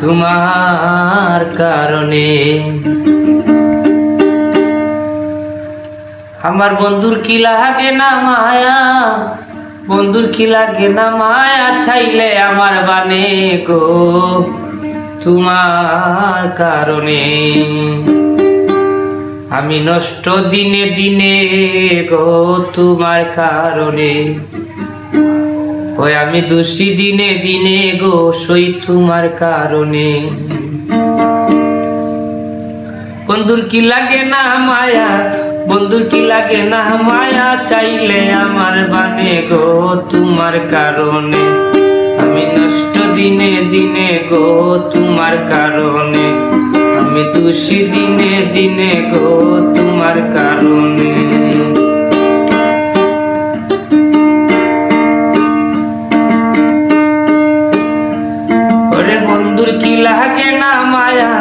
তোমার কারণে। আমার বন্ধুর কি লাগে না মায়া, বন্ধুর কি লাগে না মায়া, চাইলে আমার বানে গো তোমার কারণে। আমি নষ্ট দিনে দিনে গো তোমার কারণে। ওই আমি দোষী দিনে দিনে গো সই তোমার কারণে। বন্ধুর কি লাগে না মায়া, বন্ধুর কি লাগে না মায়া, চাইলে আমার বানে গো তোমার কারণে। আমি নষ্ট দিনে দিনে গো তোমার কারণে। আমি দোষী দিনে দিনে গো তোমার কারণে। ওরে বন্ধুর কি লাগে না মায়া,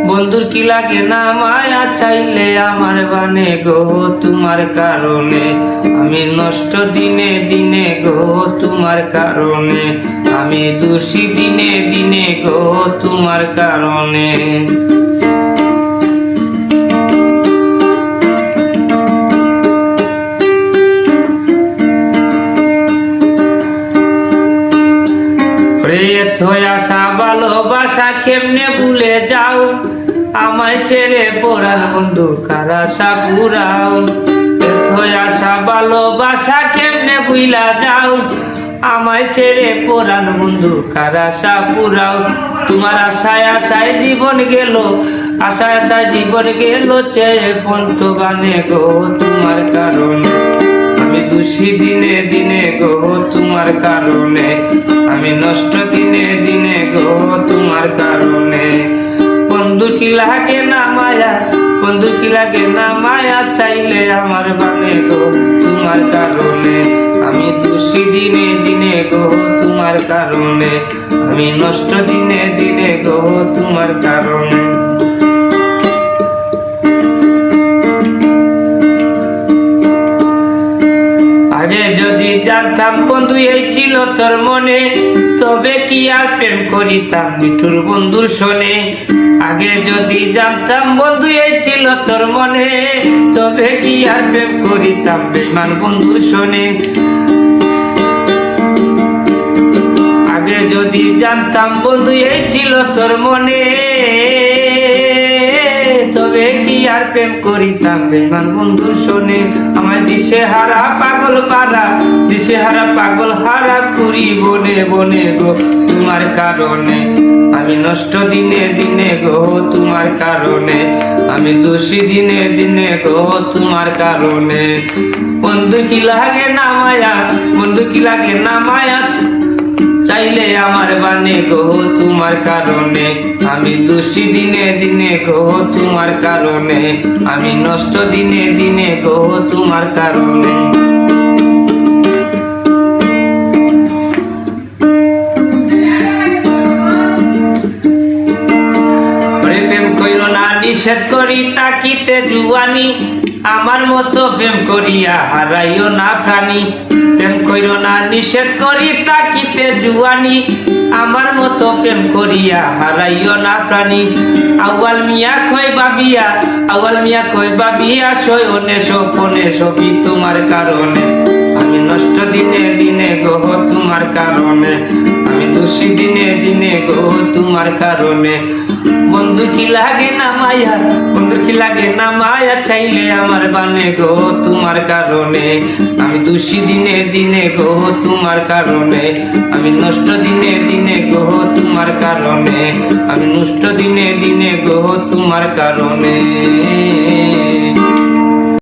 বন্ধুর কি লাগে না মায়া, চাইলে আমার বানে গো তোমার কারণে। আমি নষ্ট দিনে দিনে গো তোমার কারণে। আমি দোষী দিনে দিনে গো তোমার কারণে। আশা ভালোবাসা কেমনে ভুলে যাও, আমায় ছেড়ে পরাণ বন্ধু কার আশা পুরাও। আশা ভালোবাসা কেমনে ভুলা যাও, আমায় ছেড়ে পরাণ বন্ধু কার আশা পুরাও। তোমার আশায় আশায় জীবন গেল, আশায় আশায় জীবন গেল, চেয়ে পন্ত বানে গো তোমার কারণে। আমি দোষী দিনে দিনে গো তোমার কারণে। আমি নষ্ট দিনে দিনে গো তোমার কারণে। বন্ধু কি লাগে না মায়া, বন্ধু কি লাগে না মায়া, চাইলে আমার বানে গো তোমার কারণে। আমি দোষী দিনে দিনে গো তোমার কারণে। আমি নষ্ট দিনে দিনে গো তোমার কারণে। আগে যদি জানতাম বন্ধু এই ছিল তোর মনে, তবে কি আর প্রেম করিতাম মিঠুর বন্ধুর শোনে। আগে যদি জানতাম বন্ধু এই ছিল তোর মনে, তবে কি আর প্রেম করিতাম বেঈমান বন্ধুর শোনে। আগে যদি জানতাম বন্ধু এই ছিল তোর মনে, তবে কি আর প্রেম করিতাম বেঈমান বন্ধুর শোনে। আমার দিশে হারা পাগল পারা, দিশে হারা পাগল হারা করি বনে বনে গো তোমার কারণে। আমি নষ্ট দিনে দিনে গো তোমার কারণে। আমি দোষী দিনে দিনে গো তোমার কারণে। বন্ধু কি লাগে না মায়া, বন্ধু কি লাগে না মায়া, চাইলে আমার বানে গো তোমার কারণে। আমি দোষী দিনে দিনে গো তোমার কারণে। আমি নষ্ট দিনে দিনে গো তোমার কারণে। প্রেম কইর না নিষেধ করি তাকিতে জুয়ানি, আমার মতো প্রেম করিয়া হারাইও না প্রাণী। প্রেম কইর না নিষেধ করি তাকিতে জুয়ানি, আমার মতো প্রেম করিয়া হারাইও না প্রাণী। আউয়াল মিয়া কই বাবিয়া, আউয়াল মিয়া কই বাবিয়া, শয়নে স্বপনে সবই তোমার কারণে। আমি নষ্ট দিনে দিনে গো তোমার কারণে। আমি দোষী দিনে দিনে গো তোমার কারণে। বন্ধু কি লাগে না মায়া, বন্ধু কি লাগে না মায়া, চাইলে আমার বানে গো তোমার কারণে। আমি দোষী দিনে দিনে গো তোমার কারণে। আমি নষ্ট দিনে দিনে গো তোমার কারণে। আমি নষ্ট দিনে দিনে গো তোমার কারণে।